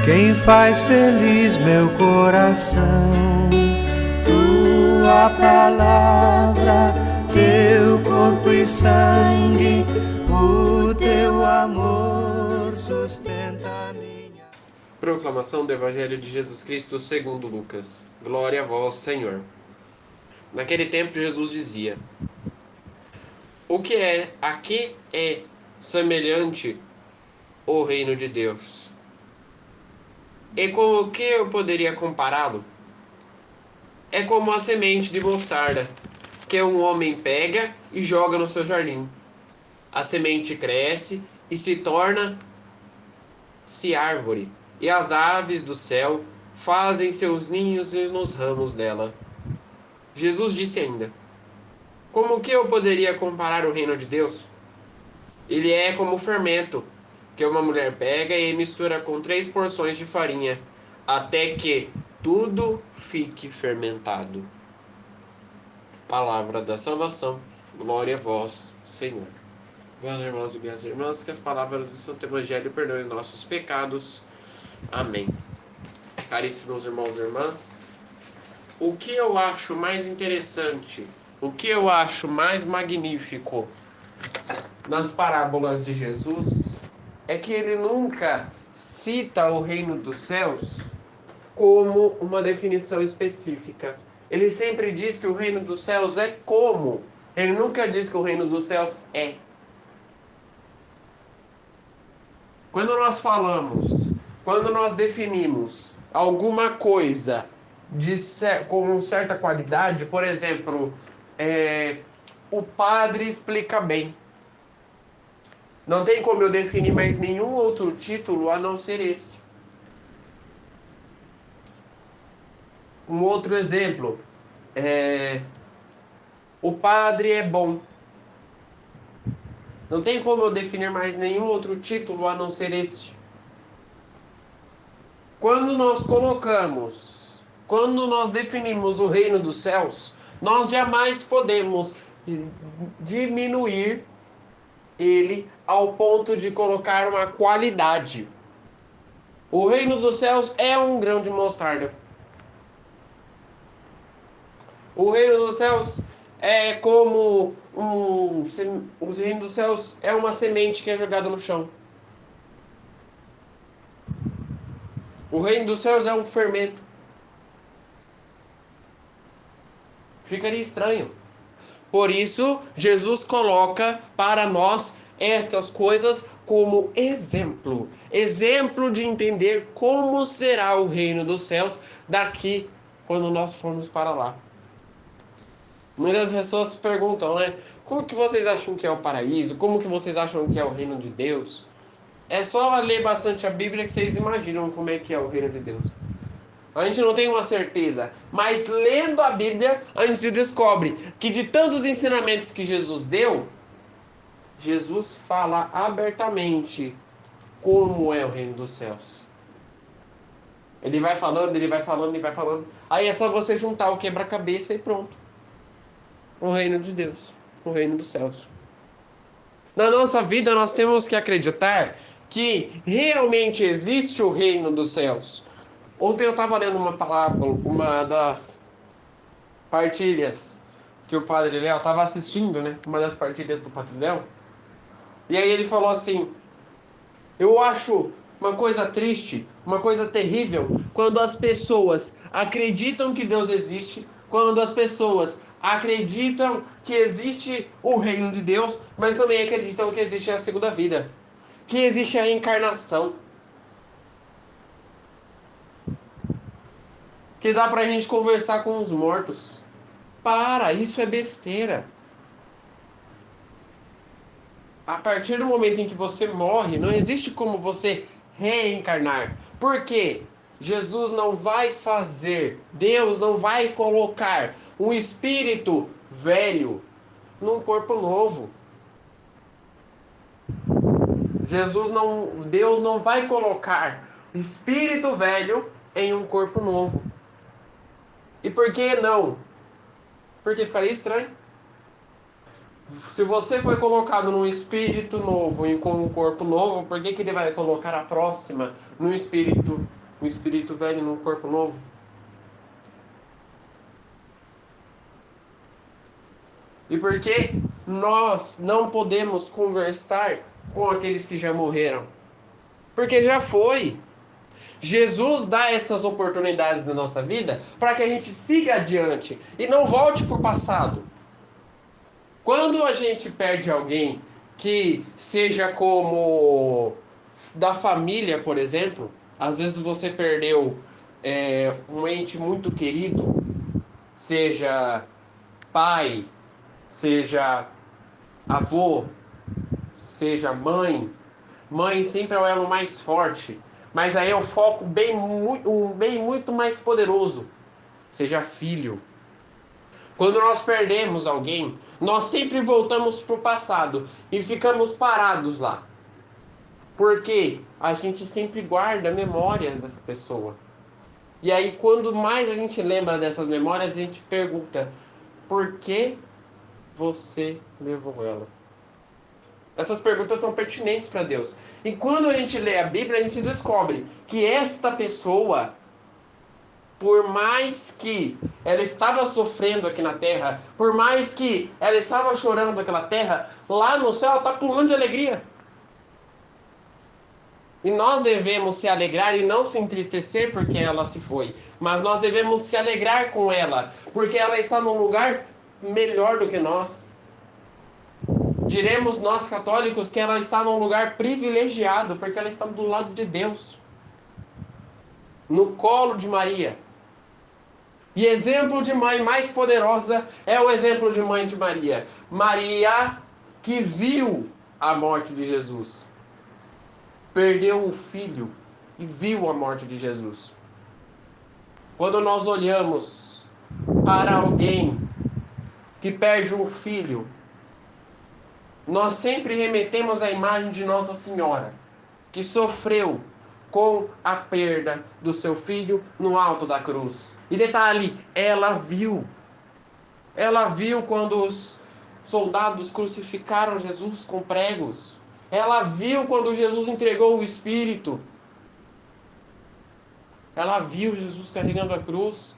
quem faz feliz meu coração. Tua palavra, teu corpo e sangue, o teu amor sustenta a minha. Proclamação do Evangelho de Jesus Cristo segundo Lucas. Glória a vós, Senhor. Naquele tempo Jesus dizia: a que é semelhante o reino de Deus? E com o que eu poderia compará-lo? É como a semente de mostarda, que um homem pega e joga no seu jardim. A semente cresce e se torna-se árvore, e as aves do céu fazem seus ninhos nos ramos dela. Jesus disse ainda: como que eu poderia comparar o reino de Deus? Ele é como o fermento, que uma mulher pega e mistura com 3 porções de farinha, até que tudo fique fermentado. Palavra da salvação. Glória a vós, Senhor. Meus irmãos e minhas irmãs, que as palavras do Santo Evangelho perdoem os nossos pecados. Amém. Caríssimos irmãos e irmãs, o que eu acho mais interessante, o que eu acho mais magnífico nas parábolas de Jesus é que ele nunca cita o reino dos céus como uma definição específica. Ele sempre diz que o reino dos céus é como. Ele nunca diz que o reino dos céus é. Quando nós definimos alguma coisa com certa qualidade, por exemplo, o padre explica bem. Não tem como eu definir mais nenhum outro título a não ser esse. Um outro exemplo, o padre é bom. Não tem como eu definir mais nenhum outro título a não ser esse. Quando nós definimos o reino dos céus, nós jamais podemos diminuir ele ao ponto de colocar uma qualidade. O reino dos céus é um grão de mostarda. O reino dos céus é como o reino dos céus é uma semente que é jogada no chão. O reino dos céus é um fermento. Ficaria estranho. Por isso, Jesus coloca para nós essas coisas como exemplo. Exemplo de entender como será o reino dos céus daqui quando nós formos para lá. Muitas pessoas perguntam, né? Como que vocês acham que é o paraíso? Como que vocês acham que é o reino de Deus? É só ler bastante a Bíblia que vocês imaginam como é que é o reino de Deus. A gente não tem uma certeza, mas lendo a Bíblia, a gente descobre que de tantos ensinamentos que Jesus deu, Jesus fala abertamente como é o reino dos céus. Ele vai falando, ele vai falando, ele vai falando. Aí é só você juntar o quebra-cabeça e pronto. O reino de Deus, o reino dos céus. Na nossa vida, nós temos que acreditar que realmente existe o reino dos céus. Ontem eu estava lendo uma palavra, uma das partilhas que o Padre Léo estava assistindo, né? Uma das partilhas do Padre Léo. E aí ele falou assim: eu acho uma coisa triste, uma coisa terrível, quando as pessoas acreditam que Deus existe, quando as pessoas acreditam que existe o reino de Deus, mas também acreditam que existe a segunda vida, que existe a encarnação, que dá pra gente conversar com os mortos. Isso é besteira. A partir do momento em que você morre, não existe como você reencarnar. Por quê? Jesus não vai fazer, Deus não vai colocar um espírito velho num corpo novo. Deus não vai colocar espírito velho em um corpo novo. E por que não? Porque ficaria estranho. Se você foi colocado num espírito novo e com um corpo novo, por que que ele vai colocar a próxima num espírito, um espírito velho num corpo novo? E por que nós não podemos conversar com aqueles que já morreram? Porque já foi. Jesus dá estas oportunidades na nossa vida para que a gente siga adiante e não volte para o passado. Quando a gente perde alguém que seja como da família, por exemplo, às vezes você perdeu um ente muito querido, seja pai, seja avô, seja mãe. Mãe sempre é o elo mais forte, mas aí é o foco um bem muito mais poderoso, seja filho. Quando nós perdemos alguém, nós sempre voltamos para o passado e ficamos parados lá. Porque a gente sempre guarda memórias dessa pessoa. E aí, quando mais a gente lembra dessas memórias, a gente pergunta: por que você levou ela? Essas perguntas são pertinentes para Deus. E quando a gente lê a Bíblia, a gente descobre que esta pessoa, por mais que ela estava sofrendo aqui na terra, por mais que ela estava chorando aquela terra, lá no céu ela está pulando de alegria. E nós devemos se alegrar e não se entristecer porque ela se foi. Mas nós devemos se alegrar com ela, porque ela está num lugar melhor do que nós. Diremos nós católicos que ela está num lugar privilegiado, porque ela está do lado de Deus, no colo de Maria. E exemplo de mãe mais poderosa é o exemplo de mãe de Maria. Maria que viu a morte de Jesus. Perdeu o filho e viu a morte de Jesus. Quando nós olhamos para alguém que perde um filho, nós sempre remetemos à imagem de Nossa Senhora, que sofreu com a perda do seu filho no alto da cruz. E detalhe, ela viu. Ela viu quando os soldados crucificaram Jesus com pregos. Ela viu quando Jesus entregou o Espírito. Ela viu Jesus carregando a cruz.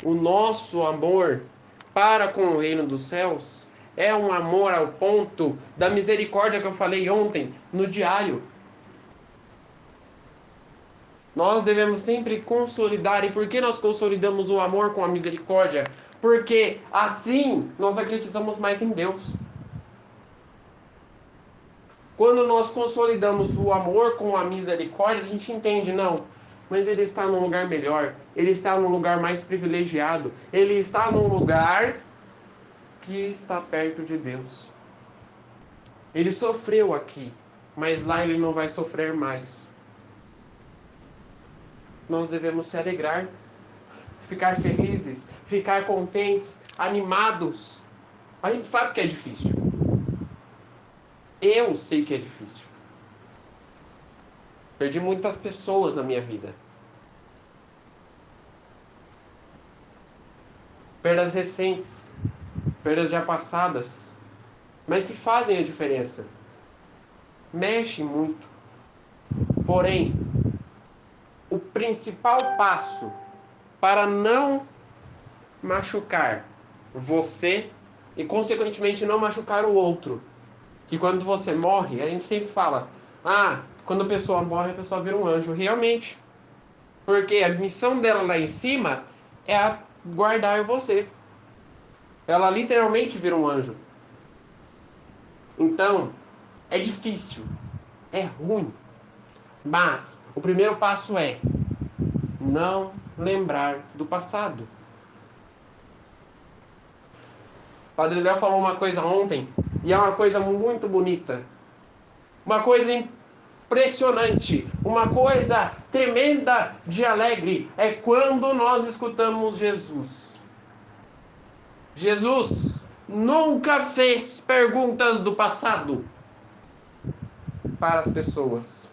O nosso amor para com o reino dos céus é um amor ao ponto da misericórdia que eu falei ontem no diário. Nós devemos sempre consolidar. E por que nós consolidamos o amor com a misericórdia? Porque assim nós acreditamos mais em Deus. Quando nós consolidamos o amor com a misericórdia, a gente entende, não, mas ele está num lugar melhor, ele está num lugar mais privilegiado, ele está num lugar que está perto de Deus. Ele sofreu aqui, mas lá ele não vai sofrer mais. Nós devemos se alegrar, ficar felizes, ficar contentes, animados. A gente sabe que é difícil. Eu sei que é difícil. Perdi muitas pessoas na minha vida. Perdas recentes, perdas já passadas, mas que fazem a diferença. Mexe muito. Porém, o principal passo para não machucar você e, consequentemente, não machucar o outro, que quando você morre, a gente sempre fala, quando a pessoa morre, a pessoa vira um anjo. Realmente. Porque a missão dela lá em cima é guardar você. Ela literalmente vira um anjo. Então, é difícil. É ruim. Mas o primeiro passo é não lembrar do passado. O Padre Léo falou uma coisa ontem, e é uma coisa muito bonita. Uma coisa impressionante, uma coisa tremenda de alegre, é quando nós escutamos Jesus. Jesus nunca fez perguntas do passado para as pessoas.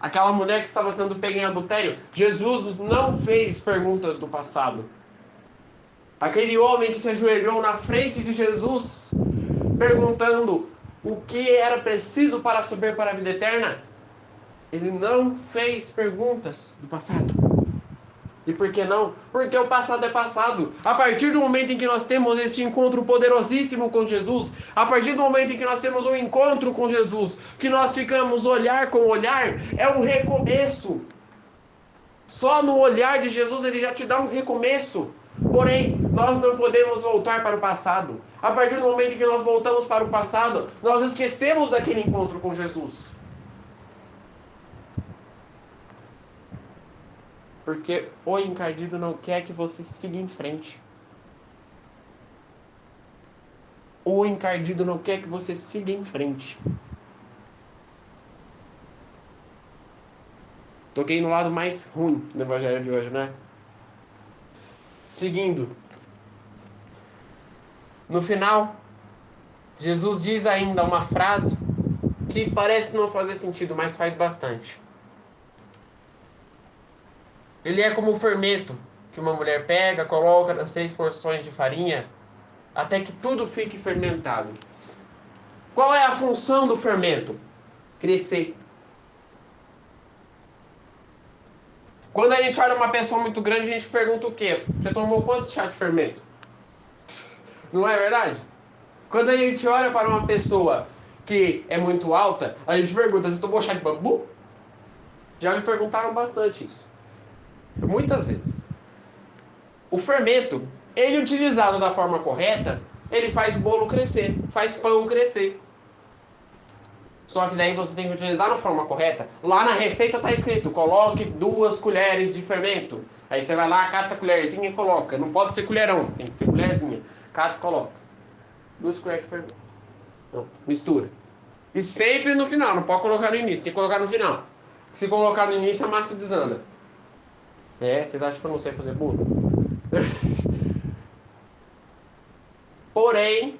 aquela mulher que estava sendo pega em adultério, Jesus não fez perguntas do passado. Aquele homem que se ajoelhou na frente de Jesus, perguntando o que era preciso para subir para a vida eterna, ele não fez perguntas do passado. E por que não? Porque o passado é passado. A partir do momento em que nós temos este encontro poderosíssimo com Jesus, a partir do momento em que nós temos um encontro com Jesus, que nós ficamos olhar com olhar, é um recomeço. Só no olhar de Jesus ele já te dá um recomeço. Porém, nós não podemos voltar para o passado. A partir do momento em que nós voltamos para o passado, nós esquecemos daquele encontro com Jesus. Porque o encardido não quer que você siga em frente. O encardido não quer que você siga em frente. Toquei no lado mais ruim do evangelho de hoje, né? Seguindo. No final, Jesus diz ainda uma frase que parece não fazer sentido, mas faz bastante. Ele é como o fermento que uma mulher pega, coloca nas 3 porções de farinha, até que tudo fique fermentado. Qual é a função do fermento? Crescer. Quando a gente olha uma pessoa muito grande, a gente pergunta o quê? Você tomou quantos chá de fermento? Não é verdade? Quando a gente olha para uma pessoa que é muito alta, a gente pergunta, você tomou chá de bambu? Já me perguntaram bastante isso. Muitas vezes. O fermento, ele utilizado da forma correta, ele faz bolo crescer, faz pão crescer. Só que daí você tem que utilizar na forma correta. Lá na receita está escrito, coloque 2 colheres de fermento. Aí você vai lá, cata a colherzinha e coloca. Não pode ser colherão, tem que ser colherzinha. Cata e coloca. 2 colheres de fermento. Não, mistura. E sempre no final, não pode colocar no início, tem que colocar no final. Se colocar no início, a massa desanda. Vocês acham que eu não sei fazer bolo? Porém,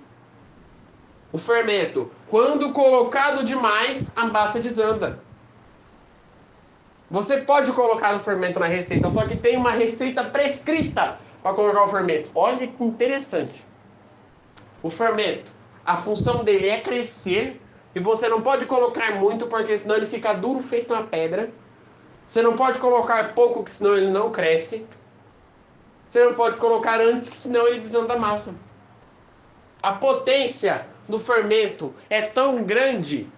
o fermento, quando colocado demais, a massa desanda. Você pode colocar o fermento na receita, só que tem uma receita prescrita para colocar o fermento. Olha que interessante. O fermento, a função dele é crescer, e você não pode colocar muito, porque senão ele fica duro feito uma pedra. Você não pode colocar pouco, que senão ele não cresce. Você não pode colocar antes, que senão ele desanda a massa. A potência do fermento é tão grande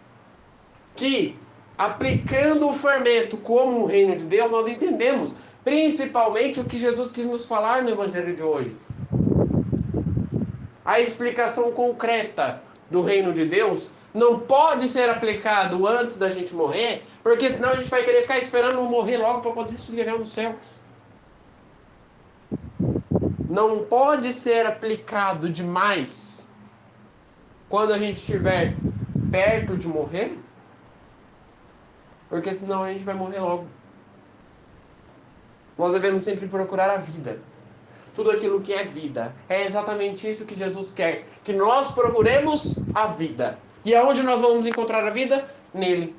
que, aplicando o fermento como o reino de Deus, nós entendemos principalmente o que Jesus quis nos falar no evangelho de hoje. A explicação concreta do reino de Deus não pode ser aplicado antes da gente morrer, porque senão a gente vai querer ficar esperando morrer logo para poder subir no céu. Não pode ser aplicado demais quando a gente estiver perto de morrer, porque senão a gente vai morrer logo. Nós devemos sempre procurar a vida. Tudo aquilo que é vida. É exatamente isso que Jesus quer. Que nós procuremos a vida. E aonde nós vamos encontrar a vida? Nele.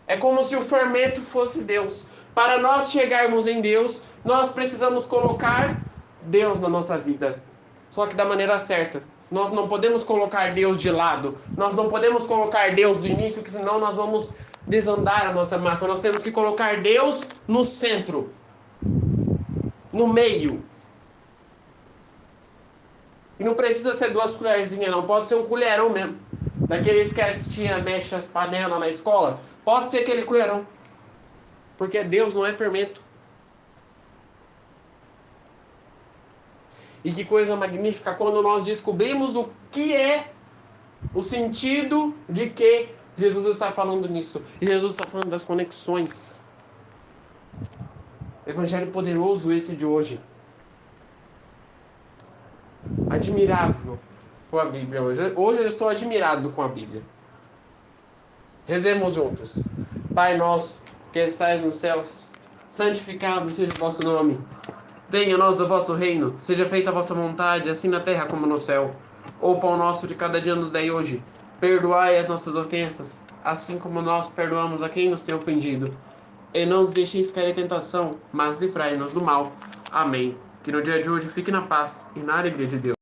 É como se o fermento fosse Deus. Para nós chegarmos em Deus, nós precisamos colocar Deus na nossa vida. Só que da maneira certa. Nós não podemos colocar Deus de lado. Nós não podemos colocar Deus do início, porque senão nós vamos desandar a nossa massa. Nós temos que colocar Deus no centro. No meio. E não precisa ser 2 colherzinhas, não. Pode ser um colherão mesmo. Daqueles que a tia mexe as panelas na escola. Pode ser aquele colherão. Porque Deus não é fermento. E que coisa magnífica quando nós descobrimos o que é o sentido de que Jesus está falando nisso. E Jesus está falando das conexões. Evangelho poderoso esse de hoje. Admirável com a Bíblia hoje. Hoje eu estou admirado com a Bíblia. Rezemos juntos. Pai nosso, que estais nos céus, santificado seja o vosso nome. Venha a nós o vosso reino. Seja feita a vossa vontade, assim na terra como no céu. O pão nosso de cada dia nos dai hoje. Perdoai as nossas ofensas, assim como nós perdoamos a quem nos tem ofendido. E não nos deixeis cair em tentação, mas livrai-nos do mal. Amém. Que no dia de hoje fique na paz e na alegria de Deus.